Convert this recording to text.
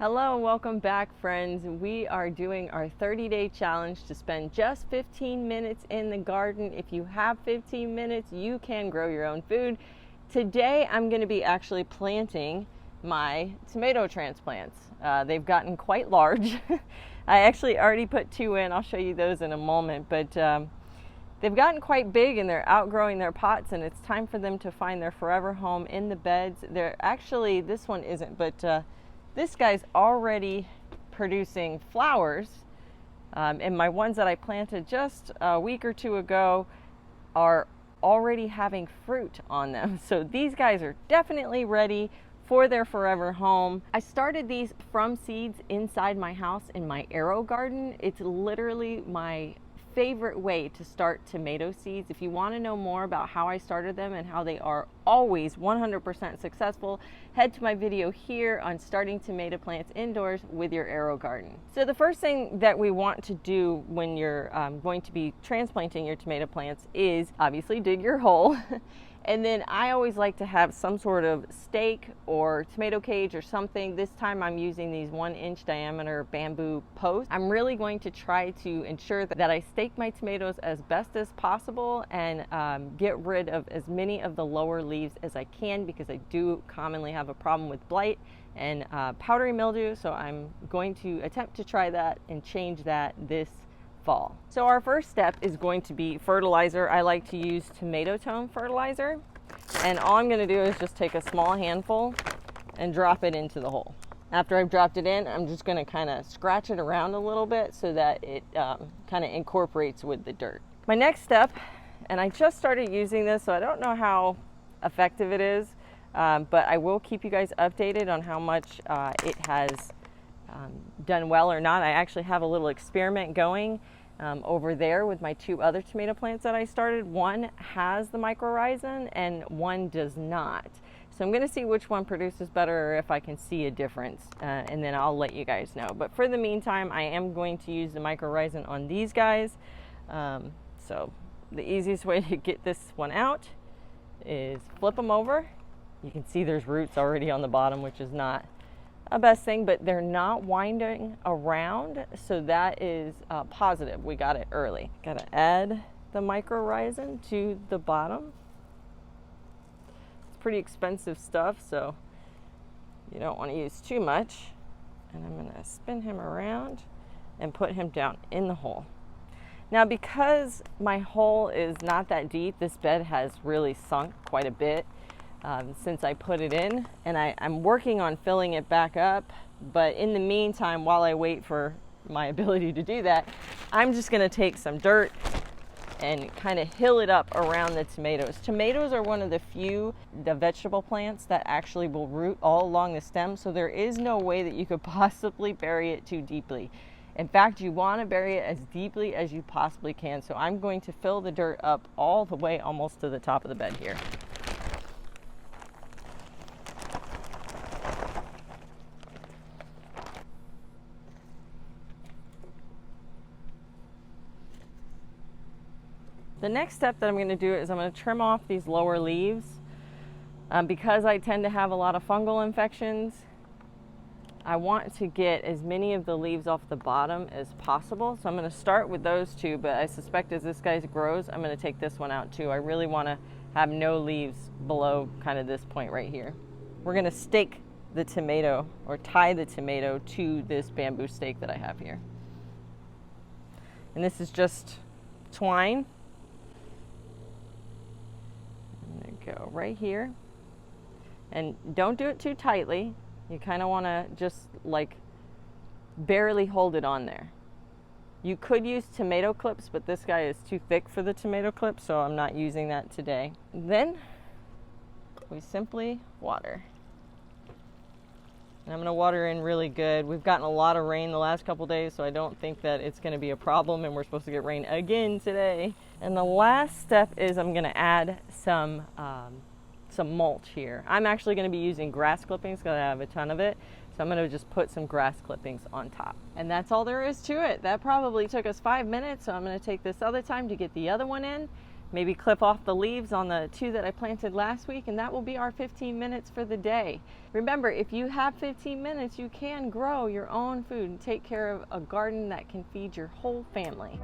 Hello, welcome back, friends. We are doing our 30-day challenge to spend just 15 minutes in the garden. If you have 15 minutes, you can grow your own food. Today, I'm going to be actually planting my tomato transplants. They've gotten quite large. I actually already put 2 in. I'll show you those in a moment, but they've gotten quite big and they're outgrowing their pots, and it's time for them to find their forever home in the beds. They're actually, this one isn't, but this guy's already producing flowers, and my ones that I planted just a week or two ago are already having fruit on them. So these guys are definitely ready for their forever home. I started these from seeds inside my house in my arrow garden. It's literally my favorite way to start tomato seeds. If you want to know more about how I started them and how they are always 100% successful, head to my video here on starting tomato plants indoors with your arrow garden. So the first thing that we want to do when you're going to be transplanting your tomato plants is obviously dig your hole. And then I always like to have some sort of stake or tomato cage or something. This time I'm using these 1-inch diameter bamboo posts. I'm really going to try to ensure that I stake my tomatoes as best as possible and get rid of as many of the lower leaves as I can, because I do commonly have a problem with blight and powdery mildew. So I'm going to attempt to try that and change that this fall. So our first step is going to be fertilizer. I like to use tomato tone fertilizer, and all I'm going to do is just take a small handful and drop it into the hole. After I've dropped it in, I'm just going to kind of scratch it around a little bit so that it kind of incorporates with the dirt. My next step, and I just started using this, so I don't know how effective it is, but I will keep you guys updated on how much it has done well or not. I actually have a little experiment going over there with my 2 other tomato plants that I started. One has the mycorrhizin and one does not. So I'm going to see which one produces better, or if I can see a difference, and then I'll let you guys know. But for the meantime, I am going to use the mycorrhizin on these guys. So the easiest way to get this one out is flip them over. You can see there's roots already on the bottom, which is not a best thing, but they're not winding around, so that is positive. We got it early. Got to add the mycorrhizin to the bottom. It's pretty expensive stuff, so you don't want to use too much. And I'm going to spin him around and put him down in the hole. Now, because my hole is not that deep, this bed has really sunk quite a bit since I put it in, and I'm working on filling it back up. But in the meantime, while I wait for my ability to do that, I'm just going to take some dirt and kind of hill it up around the tomatoes. Tomatoes are one of the few vegetable plants that actually will root all along the stem, so there is no way that you could possibly bury it too deeply. In fact, you want to bury it as deeply as you possibly can. So I'm going to fill the dirt up all the way almost to the top of the bed here. The next step that I'm going to do is I'm going to trim off these lower leaves. Because I tend to have a lot of fungal infections, I want to get as many of the leaves off the bottom as possible. So I'm going to start with those 2, but I suspect as this guy grows, I'm going to take this one out too. I really want to have no leaves below kind of this point right here. We're going to stake the tomato, or tie the tomato to this bamboo stake that I have here. And this is just twine. Go right here, and don't do it too tightly. You kind of want to just like barely hold it on there. You could use tomato clips, but this guy is too thick for the tomato clips, so I'm not using that today. Then we simply water. And I'm going to water in really good. We've gotten a lot of rain the last couple days, so I don't think that it's going to be a problem, and we're supposed to get rain again today. And the last step is I'm going to add some mulch here. I'm actually going to be using grass clippings because I have a ton of it. So I'm going to just put some grass clippings on top. And that's all there is to it. That probably took us 5 minutes, so I'm going to take this other time to get the other one in. maybe clip off the leaves on the 2 that I planted last week, and that will be our 15 minutes for the day. Remember, if you have 15 minutes, you can grow your own food and take care of a garden that can feed your whole family.